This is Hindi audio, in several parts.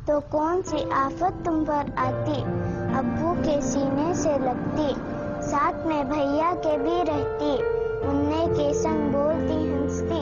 तो कौन सी आफत तुम पर आती, अब्बू के सीने से लगती, साथ में भैया के भी रहती, उन्ने के संग बोलती हंसती।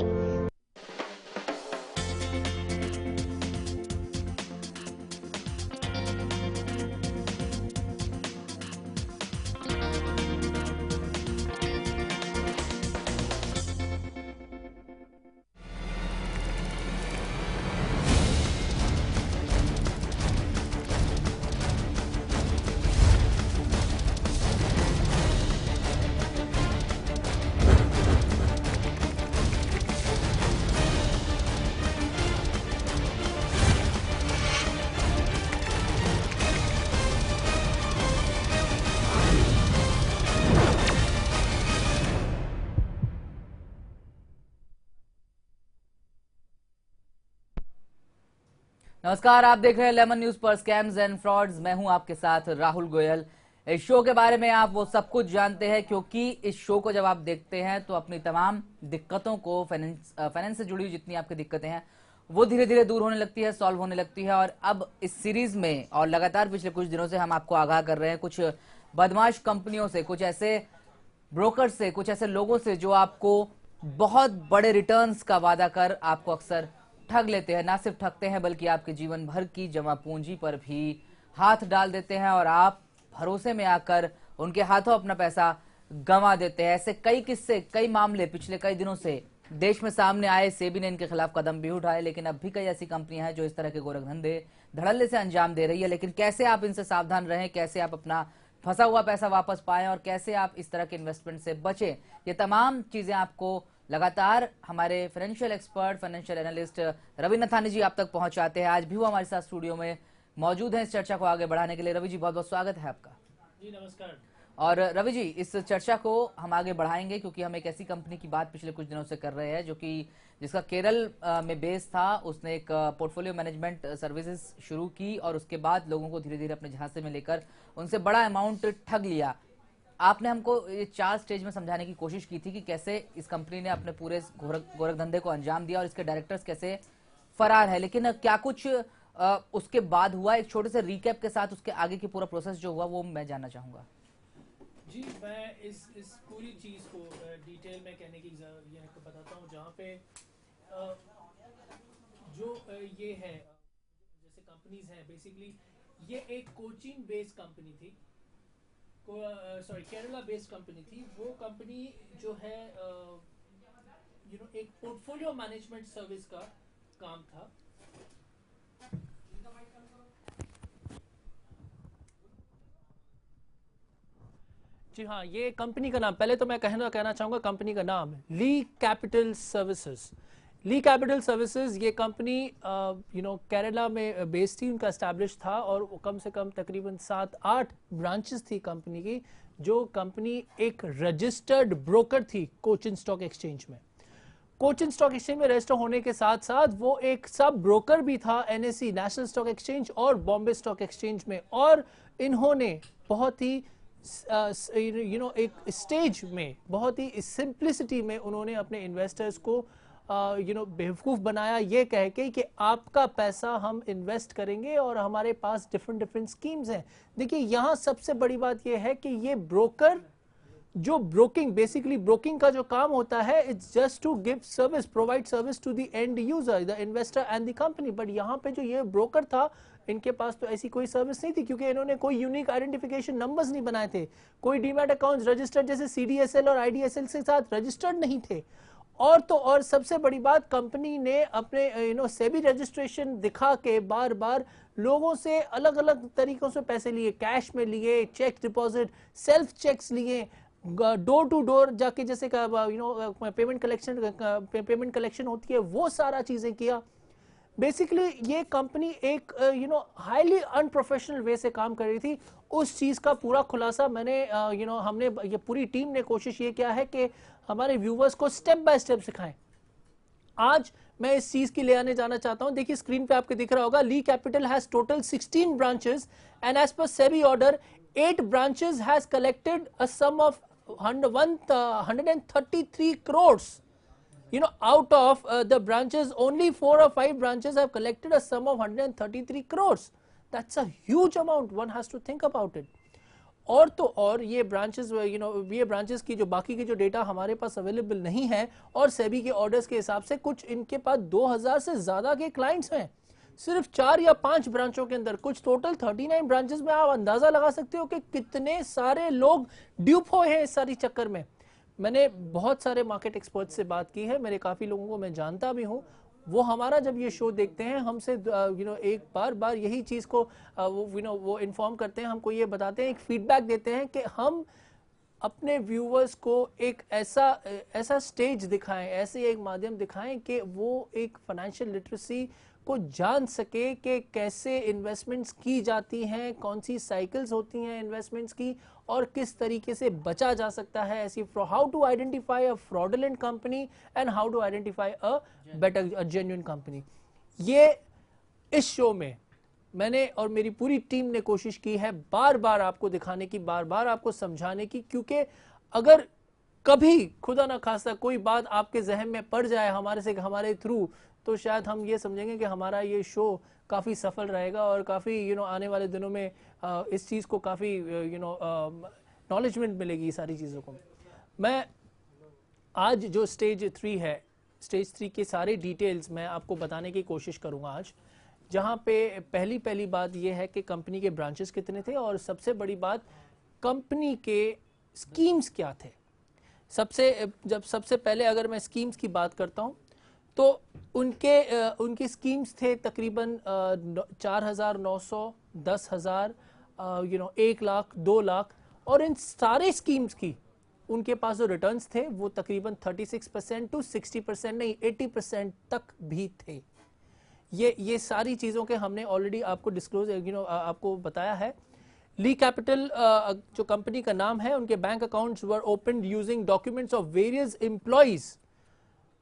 नमस्कार, आप देख रहे हैं लेमन न्यूज पर स्कैम्स एंड फ्रॉड्स। मैं हूं आपके साथ राहुल गोयल। इस शो के बारे में आप वो सब कुछ जानते हैं क्योंकि इस शो को जब आप देखते हैं तो अपनी तमाम दिक्कतों को, फाइनेंस से जुड़ी हुई जितनी आपकी दिक्कतें हैं वो धीरे धीरे दूर होने लगती है, सॉल्व होने लगती है। और अब इस सीरीज में और लगातार पिछले कुछ दिनों से हम आपको आगाह कर रहे हैं कुछ बदमाश कंपनियों से, कुछ ऐसे ब्रोकर से, कुछ ऐसे लोगों से जो आपको बहुत बड़े रिटर्न्स का वादा कर आपको अक्सर ठग लेते हैं। ना सिर्फ ठगते हैं बल्कि आपके जीवन भर की जमा पूंजी पर भी हाथ डाल देते हैं और आप भरोसे में आकर उनके हाथों अपना पैसा गंवा देते हैं। ऐसे कई किस्से, कई मामले पिछले कई दिनों से देश में सामने आए। सेबी ने इनके खिलाफ कदम भी उठाए, लेकिन अब भी कई ऐसी कंपनियां हैं जो इस तरह के गोरखधंधे धड़ल्ले से अंजाम दे रही है। लेकिन कैसे आप इनसे सावधान रहें, कैसे आप अपना फंसा हुआ पैसा वापस पाएं और कैसे आप इस तरह के इन्वेस्टमेंट से बचें, ये तमाम चीजें आपको लगातार हमारे financial expert, financial analyst Ravi Nathani ji आप तक पहुंचाते हैं। आज भी वो हमारे साथ स्टूडियो में मौजूद हैं इस चर्चा को आगे बढ़ाने के लिए। रवि जी, बहुत बहुत स्वागत है आपका। जी नमस्कार। और रवि जी, इस चर्चा को हम आगे बढ़ाएंगे क्योंकि हम एक ऐसी कंपनी की बात पिछले कुछ दिनों से कर रहे हैं जो कि जिसका केरल में बेस था। उसने एक पोर्टफोलियो मैनेजमेंट सर्विसेज शुरू की और उसके बाद लोगों को धीरे धीरे अपने झांसे में लेकर उनसे बड़ा अमाउंट ठग लिया। आपने हमको ये 4 स्टेज में समझाने की कोशिश की थी कि कैसे इस कंपनी ने अपने पूरे गोरख धंधे को अंजाम दिया और इसके डायरेक्टर्स कैसे फरार है। लेकिन क्या कुछ उसके बाद हुआ, एक छोटे से रिकैप के साथ उसके आगे की पूरा प्रोसेस जो हुआ वो मैं जानना चाहूंगा। जी, मैं इस पूरी चीज़ को डिटेल में कहने की ये बताता हूँ। जहाँ पे जो ये है, जैसे कंपनीज हैं, बेसिकली ये एक कोचीन बेस्ड कंपनी थी, केरला बेस्ड कंपनी थी। वो कंपनी जो है एक पोर्टफोलियो मैनेजमेंट सर्विस का काम था। जी हाँ, ये कंपनी का नाम, पहले तो मैं कहना चाहूँगा कंपनी का नाम ली कैपिटल सर्विसेज। ली कैपिटल सर्विसेज ये कंपनी केरला में बेस्ड थी, उनका एस्टैब्लिश था और कम से कम तकरीबन 7-8 ब्रांचेस थी कंपनी की। जो कंपनी एक रजिस्टर्ड ब्रोकर थी कोचिन स्टॉक एक्सचेंज में। कोचिन स्टॉक एक्सचेंज में रजिस्टर होने के साथ साथ वो एक सब ब्रोकर भी था एनएसई, नेशनल स्टॉक एक्सचेंज और बॉम्बे स्टॉक एक्सचेंज में। और इन्होंने बहुत ही एक स्टेज में, बहुत ही सिंप्लिसिटी में उन्होंने अपने इन्वेस्टर्स को बेवकूफ बनाया, ये कह के कि आपका पैसा हम इन्वेस्ट करेंगे और हमारे पास डिफरेंट स्कीम्स हैं। देखिए, यहां सबसे बड़ी बात यह है कि ये ब्रोकर जो बेसिकली ब्रोकिंग का जो काम होता है, it's just to give service, provide service to the end user, the investor and the company. But यहाँ पे जो ये ब्रोकर था, इनके पास तो ऐसी कोई सर्विस नहीं थी क्योंकि इन्होंने कोई यूनिक आइडेंटिफिकेशन नंबर्स नहीं बनाए थे, कोई डीमैट अकाउंट्स रजिस्टर्ड जैसे सीडीएसएल और आईडीएसएल के साथ रजिस्टर्ड नहीं थे। और सबसे बड़ी बात, कंपनी ने अपने सेबी रजिस्ट्रेशन दिखा के बार बार लोगों से अलग अलग तरीकों से पैसे लिए, कैश में लिए, चेक डिपॉजिट, सेल्फ चेक्स लिए, डोर टू डोर जाके जैसे पेमेंट कलेक्शन होती है, वो सारा चीजें किया। बेसिकली ये कंपनी एक हाईली अनप्रोफेशनल वे से काम कर रही थी। उस चीज का पूरा खुलासा मैंने हमने ये पूरी टीम ने कोशिश ये किया है कि हमारे व्यूवर्स को स्टेप बाय स्टेप सिखाएं। आज मैं इस चीज की ले आने जाना चाहता हूं। देखिए, स्क्रीन पे आपके दिख रहा होगा, Lee Capital has total 16 branches and as पर SEBI order 8 branches has collected a sum of 133 crores out of the branches, only 4 or 5 branches have collected a sum of 133 crores. That's a huge amount. One has to think about it. और तो और ये ब्रांचेस ये ब्रांचेस की जो बाकी की जो डेटा हमारे पास अवेलेबल नहीं है, और सेबी के ऑर्डर्स के हिसाब से कुछ इनके पास 2000 से ज्यादा के क्लाइंट्स हैं सिर्फ 4 या 5 ब्रांचों के अंदर, कुछ टोटल 39 ब्रांचेस में। आप अंदाजा लगा सकते हो कि कितने सारे लोग ड्यूप हुए हैं इस सारी चक्कर में। मैंने बहुत सारे मार्केट एक्सपर्ट्स से बात की है, मेरे काफी लोगों को मैं जानता भी हूं, वो हमारा जब ये शो देखते हैं हमसे एक बार यही चीज को वो इन्फॉर्म करते हैं, हमको ये बताते हैं, एक फीडबैक देते हैं कि हम अपने व्यूअर्स को एक ऐसा स्टेज दिखाएं, ऐसे एक माध्यम दिखाएं कि वो एक फाइनेंशियल लिटरेसी को जान सके कि कैसे इन्वेस्टमेंट्स की जाती हैं, कौन सी साइकिल्स होती हैं इन्वेस्टमेंट्स की, और किस तरीके से बचा जा सकता है ऐसी, how to identify a fraudulent company and how to identify a better genuine company. ये इस शो में मैंने और मेरी पूरी टीम ने कोशिश की है बार बार आपको दिखाने की, बार बार आपको समझाने की, क्योंकि अगर कभी खुदा ना खास्ता कोई बात आपके जहन में पड़ जाए हमारे थ्रू, तो शायद हम ये समझेंगे कि हमारा ये शो काफ़ी सफल रहेगा और काफ़ी आने वाले दिनों में इस चीज़ को काफ़ी नॉलेजमेंट मिलेगी इस सारी चीज़ों को। मैं आज जो स्टेज 3 है, स्टेज 3 के सारे डिटेल्स मैं आपको बताने की कोशिश करूँगा आज, जहाँ पे पहली बात ये है कि कंपनी के ब्रांचेस कितने थे, और सबसे बड़ी बात कंपनी के स्कीम्स क्या थे। सबसे पहले अगर मैं स्कीम्स की बात करता हूँ तो उनके स्कीम्स थे तकरीबन 4,900, 10,000, 1 लाख, 2 लाख, और इन सारे स्कीम्स की उनके पास जो रिटर्न्स थे वो तकरीबन 36% to 60%, नहीं 80% तक भी थे। ये सारी चीज़ों के हमने ऑलरेडी आपको डिस्क्लोज आपको बताया है। ली कैपिटल जो कंपनी का नाम है, उनके bank accounts were opened using documents of various employees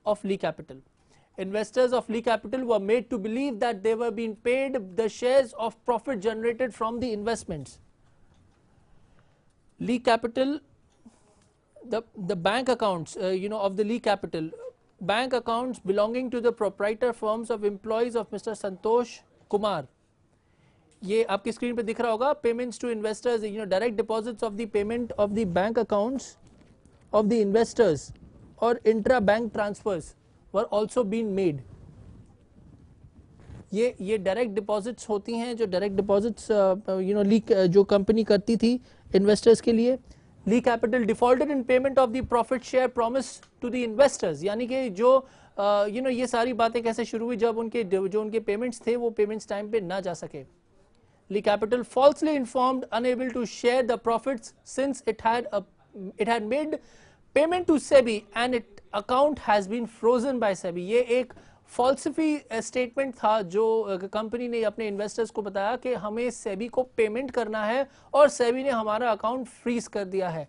of Lee Capital. Investors of Lee Capital were made to believe that they were being paid the shares of profit generated from the investments. Lee Capital, the bank accounts of the Lee Capital, bank accounts belonging to the proprietor firms of employees of Mr. Santosh Kumar. ये आपकी स्क्रीन पे दिख रहा होगा, payments to investors, direct deposits of the payment of the bank accounts of the investors और intra bank transfers were also been made. ये डायरेक्ट डिपॉजिट्स होती हैं, जो डायरेक्ट डिपॉजिट्स जो कंपनी करती थी इन्वेस्टर्स के लिए। Lee Capital defaulted in payment of the profit share promise to the investors, यानी कि जो ये सारी बातें कैसे शुरू हुई, जब उनके पेमेंट्स थे वो पेमेंट्स टाइम पे ना जा सके। Lee Capital falsely informed, unable to share the profits since it had made payment to SEBI and its account has been frozen by SEBI। ये एक फॉल्सिफी स्टेटमेंट था जो कंपनी ने अपने इन्वेस्टर्स को बताया कि हमें सेबी को पेमेंट करना है और सेबी ने हमारा अकाउंट फ्रीज कर दिया है।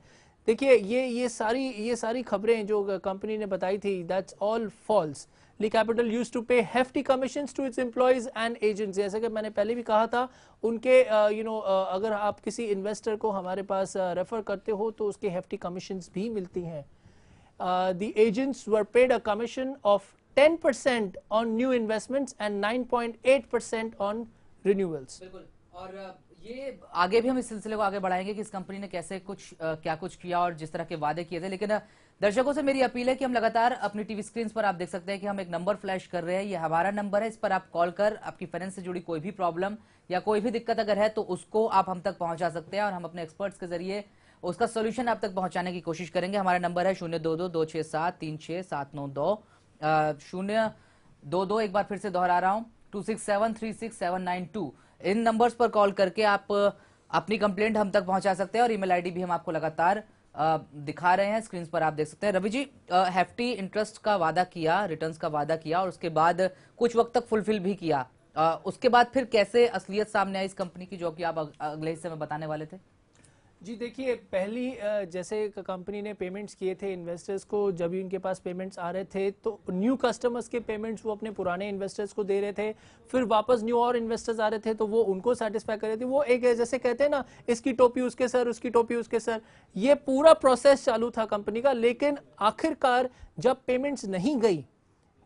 देखिए ये सारी खबरें जो कंपनी ने बताई थी, that's all false. Lee Capital used to pay hefty commissions to its employees and agents. जैसे कि मैंने पहले भी कहा था, उनके अगर आप किसी इन्वेस्टर को हमारे पास रेफर करते हो तो उसके हेफ्टी कमीशंस भी मिलती हैं। The agents were paid a commission of 10% on new investments and 9.8% on renewals। बिल्कुल, और ये आगे भी हम इस सिलसिले को आगे बढ़ाएंगे कि इस कंपनी ने कैसे क्या कुछ किया और जिस तरह के वादे किए थे। लेकिन दर्शकों से मेरी अपील है कि हम लगातार अपनी टीवी स्क्रीन पर आप देख सकते हैं कि हम एक नंबर फ्लैश कर रहे हैं, ये हमारा नंबर है, इस पर आप कॉल कर आपकी फाइनेंस से जुड़ी कोई भी प्रॉब्लम या कोई भी दिक्कत अगर है तो उसको आप हम तक पहुंचा सकते हैं और हम अपने एक्सपर्ट्स के जरिए उसका सोल्यूशन आप तक पहुंचाने की कोशिश करेंगे। हमारा नंबर है 022-267-36792, 022, एक बार फिर से दोहरा रहा हूं, 267366792। इन नंबर्स पर कॉल करके आप अपनी कंप्लेंट हम तक पहुंचा सकते हैं और ईमेल आईडी भी हम आपको लगातार दिखा रहे हैं, स्क्रीन पर आप देख सकते हैं। रवि जी, हेफ्टी इंटरेस्ट का वादा किया, रिटर्न्स का वादा किया और उसके बाद कुछ वक्त तक फुलफिल भी किया, उसके बाद फिर कैसे असलियत सामने आई इस कंपनी की, जो कि आप अगले हिस्से में बताने वाले थे? जी देखिए, पहली जैसे कंपनी ने पेमेंट्स किए थे इन्वेस्टर्स को, जब भी उनके पास पेमेंट्स आ रहे थे तो न्यू कस्टमर्स के पेमेंट्स वो अपने पुराने इन्वेस्टर्स को दे रहे थे, फिर वापस न्यू और इन्वेस्टर्स आ रहे थे तो वो उनको सेटिस्फाई कर रहे थे। वो एक जैसे कहते हैं ना, इसकी टोपी उसके सर, उसकी टोपी उसके सर, ये पूरा प्रोसेस चालू था कंपनी का। लेकिन आखिरकार जब पेमेंट्स नहीं गई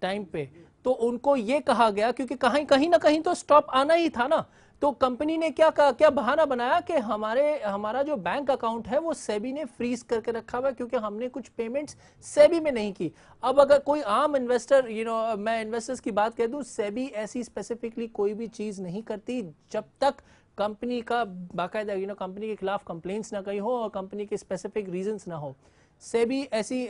टाइम पे तो उनको ये कहा गया, क्योंकि कहीं ना कहीं तो स्टॉप आना ही था ना, तो कंपनी ने क्या बहाना बनाया कि हमारा जो बैंक अकाउंट है वो सेबी ने फ्रीज करके रखा हुआ है क्योंकि हमने कुछ पेमेंट्स सेबी में नहीं की। अब अगर कोई आम इन्वेस्टर, मैं इन्वेस्टर्स की बात कह दूं, सेबी ऐसी स्पेसिफिकली कोई भी चीज नहीं करती जब तक कंपनी का बाकायदा कंपनी के खिलाफ कंप्लेंट्स ना कहीं हो और कंपनी के स्पेसिफिक रीजंस ना हो। सेबी ऐसी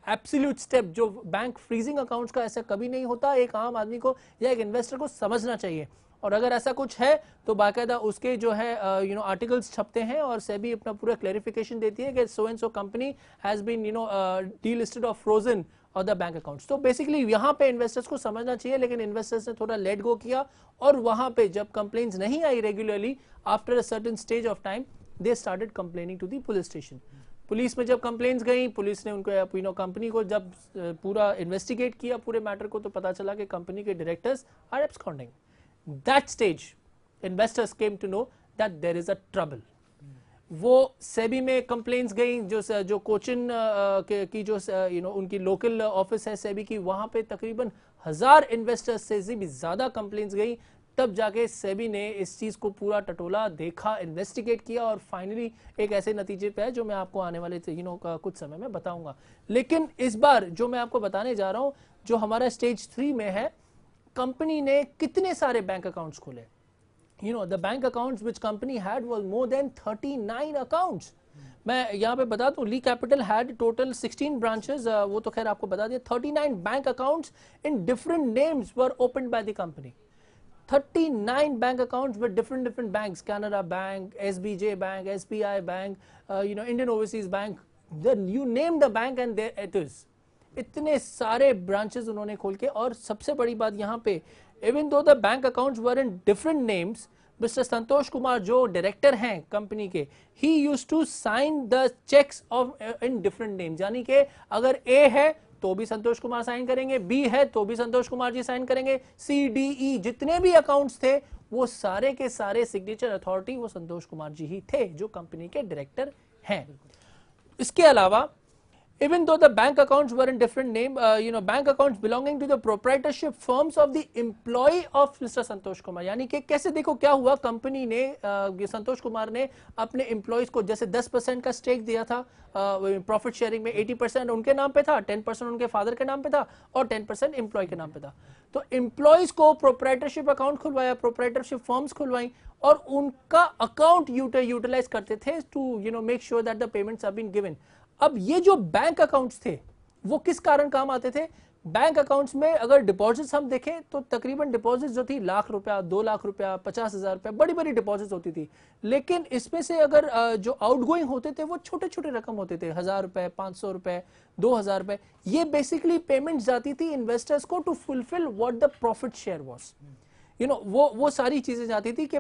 एब्सोल्यूट स्टेप जो बैंक फ्रीजिंग अकाउंट्स का, ऐसा कभी नहीं होता। एक आम आदमी को या एक इन्वेस्टर को समझना चाहिए, और अगर ऐसा कुछ है तो बाकायदा उसके जो है आर्टिकल्स छपते हैं और सेबी अपना पूरा क्लैरिफिकेशन देती है कि so and so company has been delisted और फ्रोजन और द बैंक अकाउंट्स। तो बेसिकली यहाँ पे इन्वेस्टर्स को समझना चाहिए, लेकिन इन्वेस्टर्स ने थोड़ा लेट गो किया और वहां पे जब कंप्लेंट्स नहीं आई regularly, after a certain stage of time they started complaining to the police station. Police में जब कंप्लेंट्स गई, पुलिस ने उनको कंपनी को जब पूरा इन्वेस्टिगेट किया पूरे मैटर को, तो पता चला कि कंपनी के directors are absconding. That stage investors came to know that there is a trouble. वो सेबी में कंप्लेंट्स गई, जो कोचिन की जो उनकी लोकल ऑफिस है सेबी की, वहां पे तकरीबन 1000 इन्वेस्टर्स से भी ज्यादा कंप्लेंट्स गई। तब जाके सेबी ने इस चीज को पूरा टटोला, देखा, इन्वेस्टिगेट किया और फाइनली एक ऐसे नतीजे पे है जो मैं आपको आने वाले कुछ समय में बताऊंगा। लेकिन इस बार जो मैं आपको बताने जा रहा हूं, जो हमारा स्टेज 3 में है, कंपनी ने कितने सारे बैंक अकाउंट्स खोले। the bank accounts which company had was more than 39 accounts. मैं यहाँ पे बता दूं, ली कैपिटल हैड टोटल 16 ब्रांचेस, वो तो खैर आपको बता दिया। 39 bank accounts in different names were opened by the company. 39 bank accounts with different banks, Canara Bank, SBJ Bank, SBI Bank, Indian Overseas Bank, then you name the bank and there it is. इतने सारे ब्रांचेस उन्होंने खोल के, और सबसे बड़ी बात यहाँ पे, even though the bank accounts were in different names, mister Santosh Kumar जो डायरेक्टर हैं कंपनी के, he used to sign the checks of in different names, यानी कि अगर A है तो भी संतोष कुमार साइन करेंगे, बी है तो भी संतोष कुमार जी साइन करेंगे, सी डी ई जितने भी अकाउंट्स थे वो सारे के सारे सिग्नेचर अथॉरिटी वो संतोष कुमार जी ही थे जो कंपनी के डायरेक्टर हैं। इसके अलावा even though the bank accounts were in different name, bank accounts belonging to the proprietorship firms of the employee of Mr. Santosh Kumar. यानी कि कैसे, देखो क्या हुआ, कंपनी ने संतोष कुमार ने अपने एम्प्लॉइज को जैसे 10% का स्टेक दिया था प्रॉफिट शेयरिंग में, 80% उनके नाम पे था, 10% उनके फादर के नाम पे था और 10% एम्प्लॉय के नाम पे था। तो एम्प्लॉइज को प्रोप्राइटरशिप अकाउंट खुलवाया, प्रोप्राइटरशिप फर्म्स खुलवाई और उनका अकाउंट यूटिलाइज करते थे to make sure that the payments have been given. अब ये जो बैंक अकाउंट्स थे वो किस कारण काम आते थे? बैंक अकाउंट्स में अगर डिपॉजिट्स हम देखें तो तकरीबन डिपॉजिट्स जो थी लाख रुपया, 2 लाख रुपया, 50,000 रुपया, बड़ी बड़ी डिपॉजिट्स होती थी। लेकिन इसमें से अगर जो आउटगोइंग होते थे वो छोटे छोटे रकम होते थे, 1000 रुपए, 500 रुपए, 2000 रुपए। ये बेसिकली पेमेंट जाती थी इन्वेस्टर्स को to fulfil what the profit share was. वो सारी चीजें जाती थी कि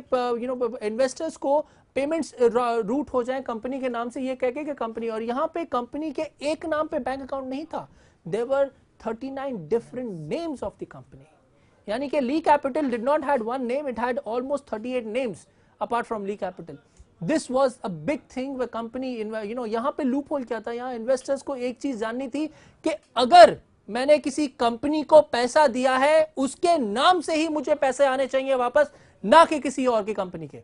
इन्वेस्टर्स को पेमेंट्स रूट हो जाए कंपनी के नाम से, ये कह के कि कंपनी, और यहाँ पे कंपनी के एक नाम पे बैंक अकाउंट नहीं था, there were 39 different names of the company. यानी कि Lee Capital did not had one name, it had almost 38 names apart from Lee Capital. This was a big thing व कंपनी, यहाँ पे लूप होल क्या था, यहाँ इन्वेस्टर्स को एक चीज जाननी थी कि अगर मैंने किसी कंपनी को पैसा दिया है उसके नाम से ही मुझे पैसे आने चाहिए वापस, ना कि किसी और की कंपनी के।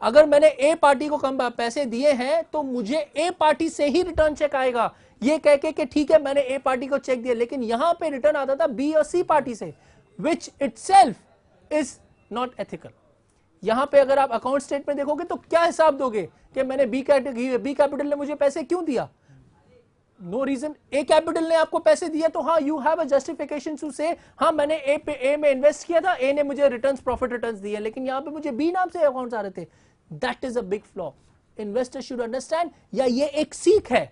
अगर मैंने ए पार्टी को पैसे दिए हैं तो मुझे ए पार्टी से ही रिटर्न चेक आएगा, ये कह के कि ठीक है मैंने ए पार्टी को चेक दिया, लेकिन यहां पे रिटर्न आता था बी और सी पार्टी से, विच इटसेल्फ इज नॉट एथिकल। यहां पे अगर आप अकाउंट स्टेटमेंट देखोगे तो क्या हिसाब दोगे कि मैंने बी कैपिटल ने मुझे पैसे क्यों दिया? No reason. ए कैपिटल ने आपको पैसे दिए तो हाँ, you have a justification to say हाँ मैंने ए में इन्वेस्ट किया था, ए ने मुझे रिटर्न्स, प्रॉफिट रिटर्न्स दिए, लेकिन यहां पे मुझे बी नाम से अकाउंट्स आ रहे थे। That is a big flaw, investor should understand. या ये एक सीख है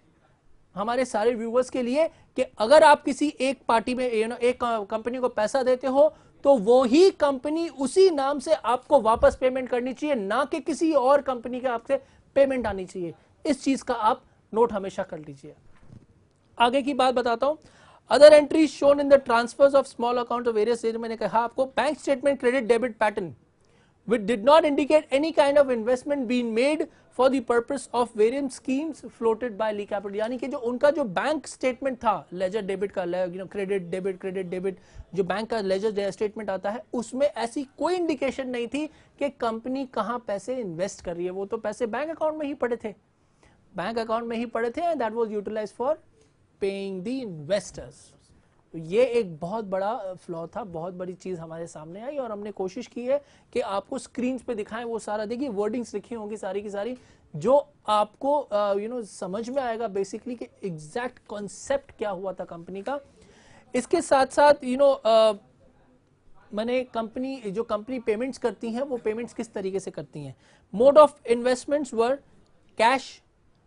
हमारे सारे व्यूअर्स के लिए कि अगर आप किसी एक पार्टी में एक कंपनी को पैसा देते हो तो वो ही कंपनी उसी नाम से आपको वापस पेमेंट करनी चाहिए, ना कि किसी और कंपनी के आपसे पेमेंट आनी चाहिए। इस चीज का आप नोट हमेशा कर लीजिए। आगे की बात बताता हूं। Other entries shown in the transfers of small account of various, मैंने कहा आपको bank statement credit debit pattern which did not indicate any kind of investment being made for the purpose of various schemes floated by Lee Capital। यानी कि जो उनका जो बैंक स्टेटमेंट था, लेजर डेबिट का, क्रेडिट डेबिट, जो बैंक का लेजर स्टेटमेंट आता है, उसमें ऐसी कोई इंडिकेशन नहीं थी कि कंपनी कहां पैसे इन्वेस्ट कर रही है। वो तो पैसे बैंक अकाउंट में ही पड़े थे, and that was utilised for paying the investors. तो ये एक बहुत बड़ा फ्लॉ था, बहुत बड़ी चीज हमारे सामने आई, और हमने कोशिश की है कि आपको स्क्रीन पे दिखाएं वो सारा। देखिए वर्डिंग्स लिखी होंगी सारी की सारी, जो आपको समझ में आएगा बेसिकली कि एग्जैक्ट कॉन्सेप्ट क्या हुआ था कंपनी का। इसके साथ साथ मैंने कंपनी पेमेंट्स करती हैं, वो पेमेंट्स किस तरीके से करती हैं। Mode of investments were cash.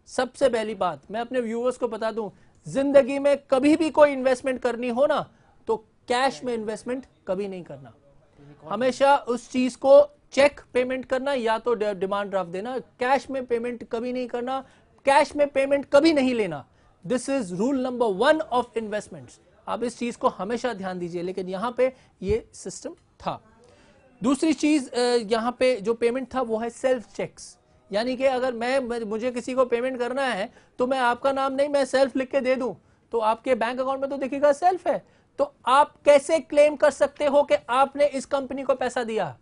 सबसे पहली बात मैं अपने व्यूअर्स को बता दूं, जिंदगी में कभी भी कोई इन्वेस्टमेंट करनी हो ना, तो कैश में इन्वेस्टमेंट कभी नहीं करना। हमेशा उस चीज को चेक पेमेंट करना या तो डिमांड ड्राफ्ट देना, कैश में पेमेंट कभी नहीं करना, कैश में पेमेंट कभी नहीं लेना। This is rule number 1 of investments. आप इस चीज को हमेशा ध्यान दीजिए, लेकिन यहां पे ये सिस्टम था। दूसरी चीज यहां पे जो पेमेंट था वो है सेल्फ चेक्स। यानी कि अगर मुझे किसी को पेमेंट करना है तो मैं आपका नाम नहीं, मैं सेल्फ लिख के दे दूं, तो आपके बैंक अकाउंट में तो दिखेगा सेल्फ है। तो आप कैसे क्लेम कर सकते हो कि आपने इस कंपनी को पैसा दिया?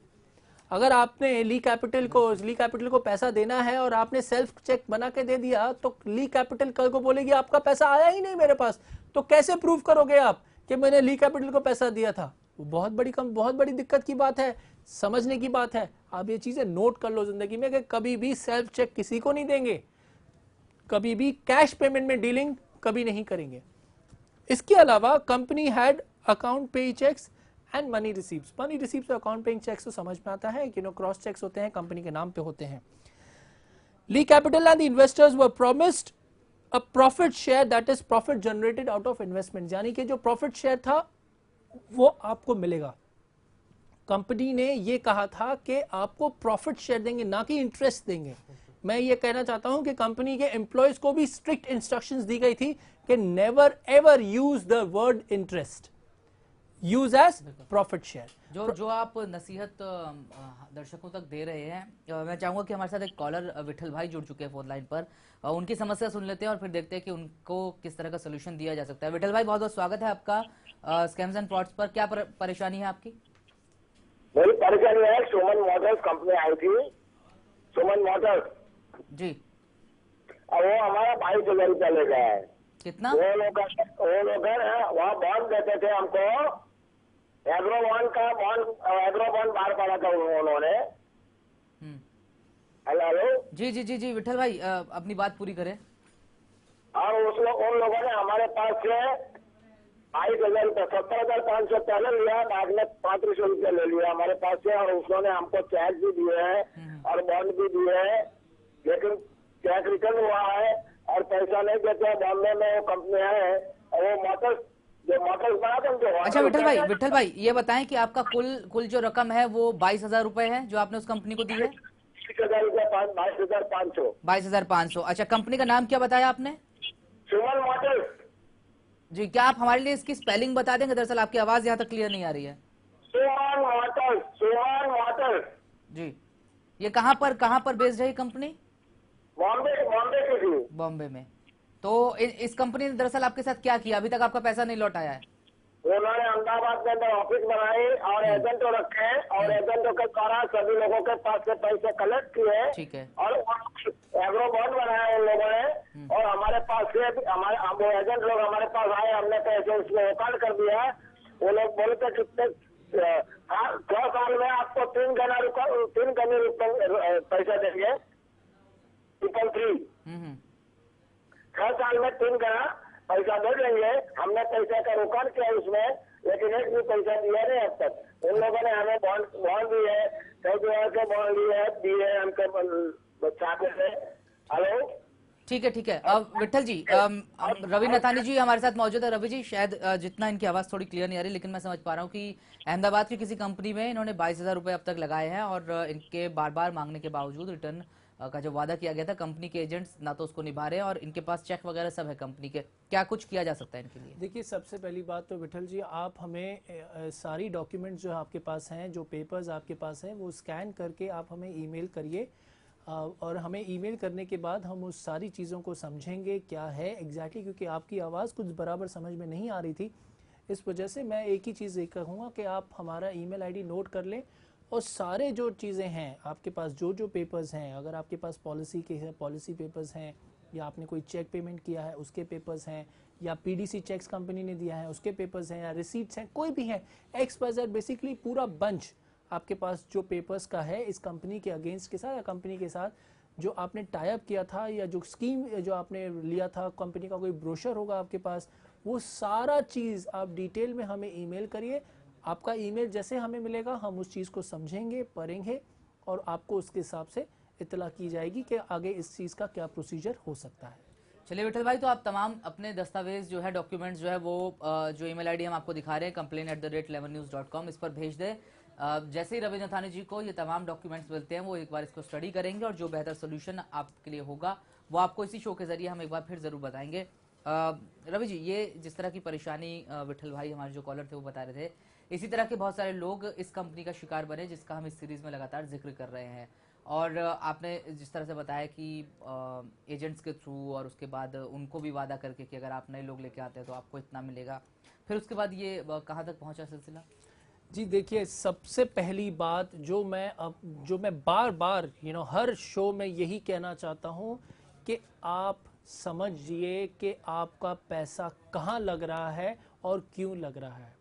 अगर आपने ली कैपिटल को पैसा देना है और आपने सेल्फ चेक बना के दे दिया, तो ली कैपिटल कल को बोलेगी आपका पैसा आया ही नहीं मेरे पास, तो कैसे प्रूव करोगे आप कि मैंने ली कैपिटल को पैसा दिया था? बहुत बड़ी दिक्कत की बात है, समझने की बात है। आप ये चीजें नोट कर लो जिंदगी में कि कभी भी सेल्फ चेक किसी को नहीं देंगे, कभी भी कैश पेमेंट में डीलिंग कभी नहीं करेंगे। इसके अलावा company had account pay cheques and money receipts. Money receipts और अकाउंट पेइंग चेक्स तो समझ में आता है कि क्रॉस चेक्स होते हैं, कंपनी के नाम पे होते हैं। Lee Capital and the investors were promised a profit share, that is profit generated out of investment. यानी कि जो प्रॉफिट शेयर था वो आपको मिलेगा। कंपनी ने ये कहा था कि आपको प्रॉफिट शेयर देंगे, ना कि इंटरेस्ट देंगे। मैं ये कहना चाहता हूं कि कंपनी के एम्प्लॉयज को भी स्ट्रिक्ट इंस्ट्रक्शंस दी गई थी कि never ever use the word interest, use as profit share. जो आप नसीहत दर्शकों तक दे रहे हैं, मैं चाहूंगा कि हमारे साथ एक कॉलर विठल भाई जुड़ चुके हैं फोन लाइन पर, उनकी समस्या सुन लेते हैं और फिर देखते हैं कि उनको किस तरह का सोल्यूशन दिया जा सकता है। विठल भाई, बहुत बहुत स्वागत है आपका स्कैम्स एंड फ्रॉड्स पर। क्या परेशानी है आपकी? मेरी परेशानी है, सुमन मोटर्स कंपनी आई थी, सुमन मोटर्स जी, और वो हमारा 22,000 रुपया ले गया है। कितना? वो लोग वहाँ बॉन्ड देते थे हमको, एग्रो बॉन्ड बाहर पड़ा था उन्होंने। हेलो जी विठल भाई, अपनी बात पूरी करें। और उन लोगों ने हमारे पास से 22,000 रुपया, 17,500 पहले लिया, बाद में 3500 रुपया ले लिया हमारे पास से, और उसने हमको चेक भी दिए हैं और बॉन्ड भी दिए हैं, लेकिन चेक रिटर्न हुआ है और पैसा नहीं देते हैं। बॉम्बे में वो कंपनी है और वो मोटर्स बनाते हैं। अच्छा विठल भाई ये बताएं कि आपका कुल जो रकम है वो 22,000 रुपए है जो आपने उस कंपनी को दी है? 20,000 रुपया, 22,500। 22,500। अच्छा, कंपनी का नाम क्या बताया आपने? सुमन मोटर्स। जी, क्या आप हमारे लिए इसकी स्पेलिंग बता देंगे? दरअसल आपकी आवाज यहाँ तक क्लियर नहीं आ रही है। सुमन मोटर्स। जी, ये कहाँ पर बेस्ड है ये कंपनी? बॉम्बे की थी। बॉम्बे में। तो इस कंपनी ने दरअसल आपके साथ क्या किया? अभी तक आपका पैसा नहीं लौट आया है? उन्होंने अहमदाबाद के अंदर ऑफिस बनाई और एजेंटों रखे और एजेंटों के द्वारा सभी लोगों के पास से पैसे कलेक्ट किए। ठीक है। और एग्रो बॉन्ड बनाया उन लोगों ने, और हमारे पास से वो एजेंट लोग हमारे पास आए, हमने पैसे उसमें रिकॉर्ड कर दिया। वो लोग बोलते कितने 6 साल में आपको 3 गना पैसा देंगे, 333। 6 साल में 3 गना पैसा दे देंगे। हमने पैसा का रिकॉर्ड किया उसमें, लेकिन एक भी पैसा दिया नहीं अब तक। उन लोगों ने हमें बॉन्ड दिए, कई तरह के बॉन्ड दिए हमके छापे से। हेलो ठीक है। अब विठल जी, रवि नथानी जी हमारे साथ मौजूद है। रवि जी, शायद जितना इनकी आवाज थोड़ी क्लियर नहीं आ रही, लेकिन मैं समझ पा रहा हूँ कि अहमदाबाद की किसी कंपनी में इन्होंने 22,000 रुपए अब तक लगाए हैं और इनके बार बार मांगने के बावजूद रिटर्न का जो वादा किया गया था, कंपनी के एजेंट्स ना तो उसको निभा रहे हैं और इनके पास चेक वगैरह सब है कंपनी के। क्या कुछ किया जा सकता है इनके लिए? देखिए, सबसे पहली बात तो विठल जी, आप हमें सारी डॉक्यूमेंट्स जो आपके पास हैं, जो पेपर्स आपके पास हैं, वो स्कैन करके आप हमें ईमेल करिए और हमें ईमेल करने के बाद हम उस सारी चीज़ों को समझेंगे क्या है एग्जैक्टली, क्योंकि आपकी आवाज़ कुछ बराबर समझ में नहीं आ रही थी। इस वजह से मैं एक ही चीज़ कहूँगा कि आप हमारा ईमेल आईडी नोट कर लें और सारे जो चीज़ें हैं आपके पास, जो पेपर्स हैं, अगर आपके पास पॉलिसी पेपर्स हैं, या आपने कोई चेक पेमेंट किया है उसके पेपर्स हैं, या पीडीसी चेक्स कंपनी ने दिया है उसके पेपर्स हैं, या रिसीट्स हैं, कोई भी है, XYZ बेसिकली पूरा बंच आपके पास जो पेपर्स का है इस कंपनी के अगेंस्ट के साथ या कंपनी के साथ जो आपने टाई अप किया था या जो स्कीम जो आपने लिया था, कंपनी का कोई ब्रोशर होगा आपके पास, वो सारा चीज़ आप डिटेल में हमें ईमेल करिए। आपका ईमेल जैसे हमें मिलेगा हम उस चीज़ को समझेंगे, पढ़ेंगे और आपको उसके हिसाब से इत्तला की जाएगी कि आगे इस चीज़ का क्या प्रोसीजर हो सकता है। चलिए विठल भाई, तो आप तमाम अपने दस्तावेज जो है, डॉक्यूमेंट्स जो है वो जो ईमेल आईडी हम आपको दिखा रहे हैं complain@lemonnews.com, इस पर भेज दें। जैसे ही रवि नथानी जी को ये तमाम डॉक्यूमेंट्स मिलते हैं वो एक बार इसको स्टडी करेंगे और जो बेहतर सोल्यूशन आपके लिए होगा वो आपको इसी शो के जरिए हम एक बार फिर जरूर बताएंगे। रवि जी, ये जिस तरह की परेशानी विठल भाई हमारे जो कॉलर थे वो बता रहे थे, इसी तरह के बहुत सारे लोग इस कंपनी का शिकार बने जिसका हम इस सीरीज में लगातार जिक्र कर रहे हैं। और आपने जिस तरह से बताया कि एजेंट्स के थ्रू और उसके बाद उनको भी वादा करके कि अगर आप नए लोग लेके आते हैं तो आपको इतना मिलेगा, फिर उसके बाद ये कहाँ तक पहुंचा सिलसिला? जी देखिए, सबसे पहली बात जो मैं बार बार हर शो में यही कहना चाहता हूँ कि आप समझिए कि आपका पैसा कहाँ लग रहा है और क्यों लग रहा है।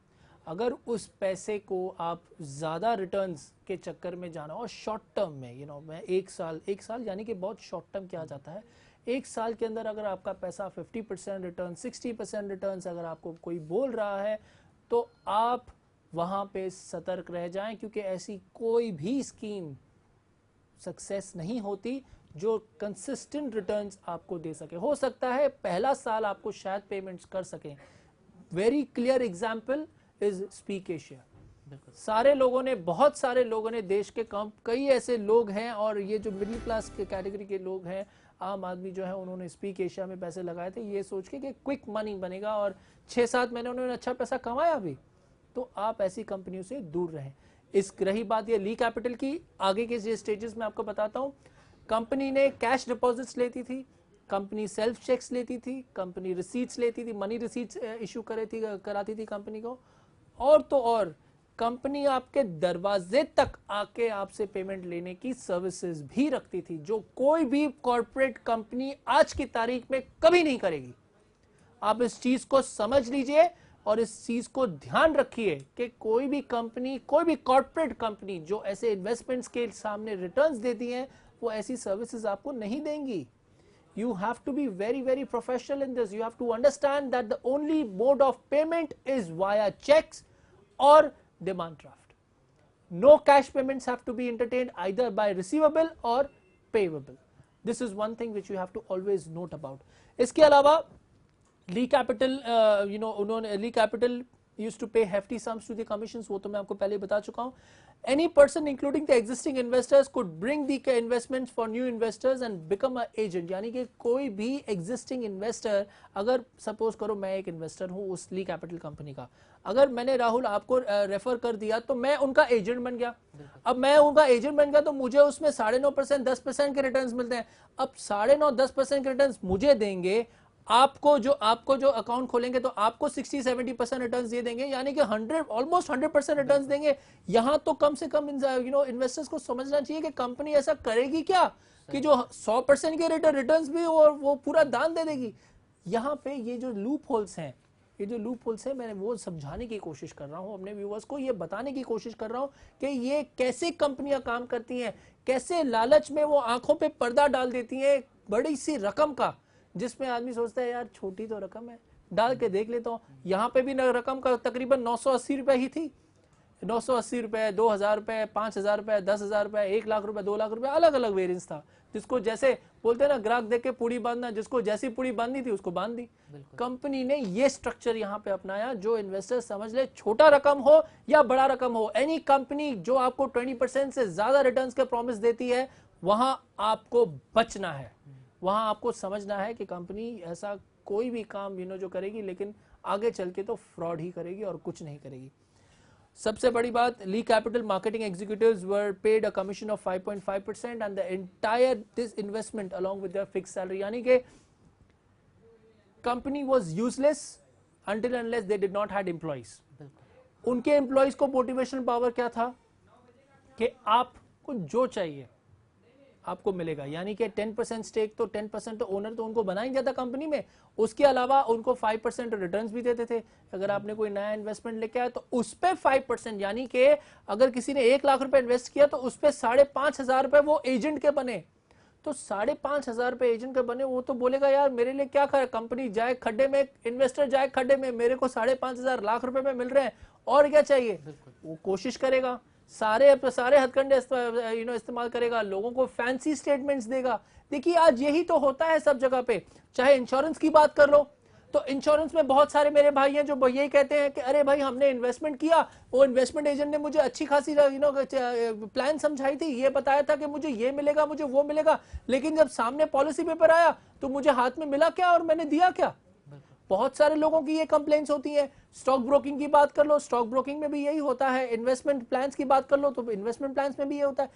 अगर उस पैसे को आप ज़्यादा रिटर्न्स के चक्कर में जाना और शॉर्ट टर्म में मैं एक साल यानी कि बहुत शॉर्ट टर्म किया जाता है, एक साल के अंदर अगर आपका पैसा 50% रिटर्न, 60% रिटर्न्स अगर आपको कोई बोल रहा है तो आप वहाँ पे सतर्क रह जाएं, क्योंकि ऐसी कोई भी स्कीम सक्सेस नहीं होती जो कंसिस्टेंट रिटर्न्स आपको दे सके। हो सकता है पहला साल आपको शायद पेमेंट्स कर सकें। Very clear example is speak Asia. बहुत सारे लोगों ने देश के कई ऐसे लोग हैं और ये जो मिडिल क्लास के कैटेगरी के लोग हैं, आम आदमी जो है, उन्होंने स्पीक एशिया में पैसे लगाए थे ये सोच के कि क्विक मनी बनेगा और 6-7 महीने उन्होंने अच्छा पैसा कमाया भी। तो आप ऐसी कंपनियों से दूर रहें। इस रही बात ये ली कैपिटल की, आगे के स्टेजेस में आपको बताता हूं। कंपनी ने कैश डिपॉजिट्स लेती थी, कंपनी सेल्फ चेक्स लेती थी, कंपनी रिसीट्स लेती थी, मनी रिसीट्स इशू कराती थी कंपनी को, और तो और कंपनी आपके दरवाजे तक आके आपसे पेमेंट लेने की सर्विसेज भी रखती थी, जो कोई भी कॉर्पोरेट कंपनी आज की तारीख में कभी नहीं करेगी। आप इस चीज को समझ लीजिए और इस चीज को ध्यान रखिए कि कोई भी कंपनी, कोई भी कॉर्पोरेट कंपनी जो ऐसे इन्वेस्टमेंट्स के सामने रिटर्न्स देती हैं, वो ऐसी सर्विसेज आपको नहीं देंगी। You have to be very, very professional in this. You have to understand that the only mode of payment is via checks or demand draft. No cash payments have to be entertained either by receivable or payable. This is one thing which you have to always note about. इसके अलावा ली कैपिटल उन्होंने ली capital used to pay hefty sums to the commissions, वो तो मैं आपको पहले बता चुका हूँ। Any person including the existing investors could bring the investments for new investors and become an agent. यानी कि कोई भी existing investor, अगर सपोज करो मैं एक इन्वेस्टर हूँ उस ली कैपिटल कंपनी का, अगर मैंने राहुल आपको रेफर कर दिया तो मैं उनका एजेंट बन गया। अब मैं उनका एजेंट बन गया तो मुझे उसमें 9.5% 10% के रिटर्न्स मिलते हैं। अब 9.5-10% के रिटर्न्स मुझे देंगे, आपको जो अकाउंट खोलेंगे तो आपको 60-70% रिटर्न्स दे देंगे, यानी कि ऑलमोस्ट 100% रिटर्न्स देंगे। यहां तो कम से कम इन्वेस्टर्स को समझना चाहिए कि कंपनी ऐसा करेगी क्या कि जो 100% के रिटर्न्स भी वो पूरा दान दे देगी। यहाँ पे ये जो लूप होल्स हैं मैं वो समझाने की कोशिश कर रहा हूँ अपने व्यूअर्स को, ये बताने की कोशिश कर रहा हूँ कि ये कैसे कंपनियां काम करती हैं, कैसे लालच में वो आंखों पे पर्दा डाल देती हैं बड़ी सी रकम का, जिसमें आदमी सोचता है यार छोटी तो रकम है, डाल के देख लेता हूँ। यहाँ पे भी रकम का तकरीबन 980 रुपए ही थी। 980 रुपए, 2000 रुपए, 5000 रुपए, 10,000 रुपए, 1 लाख रुपए, 2 लाख रुपए, अलग अलग वेरिएंस था। जिसको जैसे बोलते हैं ना, ग्राहक देख के पूड़ी बांधना, जिसको जैसी पूड़ी बांधनी थी उसको बांध दी। कंपनी ने ये स्ट्रक्चर यहाँ पे अपनाया, जो इन्वेस्टर समझ ले, छोटा रकम हो या बड़ा रकम हो, एनी कंपनी जो आपको 20% से ज्यादा रिटर्न्स के प्रॉमिस देती है, वहां आपको बचना है। वहां आपको समझना है कि कंपनी ऐसा कोई भी काम जो करेगी, लेकिन आगे चल के तो फ्रॉड ही करेगी और कुछ नहीं करेगी। सबसे बड़ी बात, Lee Capital marketing executives were paid a commission of 5.5% and the entire this investment along with their fixed salary, यानी कि company was useless until unless they did not had employees. उनके एम्प्लॉइज को मोटिवेशन पावर क्या था कि आपको जो चाहिए आपको मिलेगा, यानी कि 10% स्टेक तो 10% तो ओनर तो उनको बना ही दिया था कंपनी में, उसके अलावा उनको 5% रिटर्न्स भी देते थे। अगर आपने कोई नया इन्वेस्टमेंट लेके आया तो उस पे 5%, यानी कि अगर किसी ने 1 लाख रुपए इन्वेस्ट किया तो उस पे 5,500 रुपए वो एजेंट के बने। तो 5,500 रुपए एजेंट के बने, वो तो बोलेगा यार मेरे लिए क्या कर, कंपनी जाए खड्डे में, इन्वेस्टर जाए खड्डे में, मेरे को 5,500 लाख रुपए में मिल रहे हैं, और क्या चाहिए। वो कोशिश करेगा, सारे हथकंडे इस्तेमाल करेगा, लोगों को फैंसी स्टेटमेंट्स देगा। देखिए आज यही तो होता है सब जगह पे। चाहे इंश्योरेंस की बात कर लो, तो इंश्योरेंस में बहुत सारे मेरे भाई हैं जो यही कहते हैं कि अरे भाई हमने इन्वेस्टमेंट किया, वो इन्वेस्टमेंट एजेंट ने मुझे अच्छी खासी प्लान समझाई थी, ये बताया था कि मुझे ये मिलेगा, मुझे वो मिलेगा, लेकिन जब सामने पॉलिसी पेपर आया तो मुझे हाथ में मिला क्या और मैंने दिया क्या। बहुत सारे लोगों की ये कंप्लेंट्स होती है। स्टॉक ब्रोकिंग की बात कर लो, स्टॉक ब्रोकिंग में भी यही होता है। इन्वेस्टमेंट प्लान्स की बात कर लो तो इन्वेस्टमेंट प्लान्स में भी ये होता है।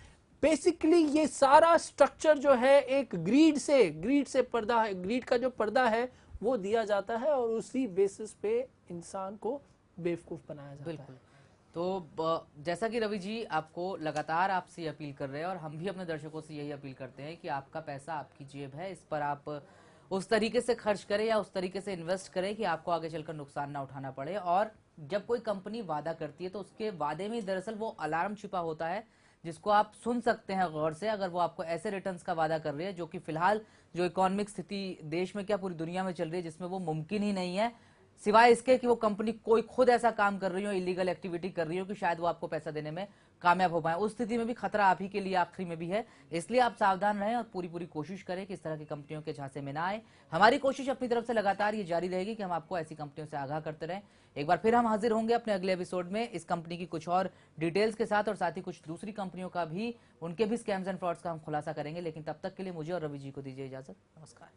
बेसिकली ये सारा स्ट्रक्चर जो है एक ग्रीड से पर्दा है, ग्रीड का जो पर्दा है वो दिया जाता है और उसी बेसिस पे इंसान को बेवकूफ बनाया जाता है। तो जैसा कि रवि जी आपको लगातार आपसे अपील कर रहे हैं और हम भी अपने दर्शकों से यही अपील करते हैं कि आपका पैसा आपकी जेब है, इस पर आप उस तरीके से खर्च करें या उस तरीके से इन्वेस्ट करें कि आपको आगे चलकर नुकसान ना उठाना पड़े। और जब कोई कंपनी वादा करती है तो उसके वादे में दरअसल वो अलार्म छिपा होता है जिसको आप सुन सकते हैं गौर से। अगर वो आपको ऐसे रिटर्न्स का वादा कर रही है जो कि फिलहाल जो इकोनॉमिक स्थिति देश में क्या पूरी दुनिया में चल रही है जिसमें वो मुमकिन ही नहीं है, सिवाय इसके कि वो कंपनी कोई खुद ऐसा काम कर रही हो, इलीगल एक्टिविटी कर रही हो कि शायद वो आपको पैसा देने में कामयाब हो पाए, उस स्थिति में भी खतरा आप ही के लिए आखिरी में भी है। इसलिए आप सावधान रहें और पूरी कोशिश करें कि इस तरह की कंपनियों के झांसे में ना आए। हमारी कोशिश अपनी तरफ से लगातार ये जारी रहेगी कि हम आपको ऐसी कंपनियों से आगाह करते रहें। एक बार फिर हम हाजिर होंगे अपने अगले एपिसोड में इस कंपनी की कुछ और डिटेल्स के साथ और साथ ही कुछ दूसरी कंपनियों का भी, उनके भी स्कैम्स एंड फ्रॉड्स का हम खुलासा करेंगे। लेकिन तब तक के लिए मुझे और रवि जी को दीजिए इजाजत। नमस्कार।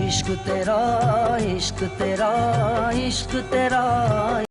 इश्क तेरा इश्क तेरा इश्क तेरा।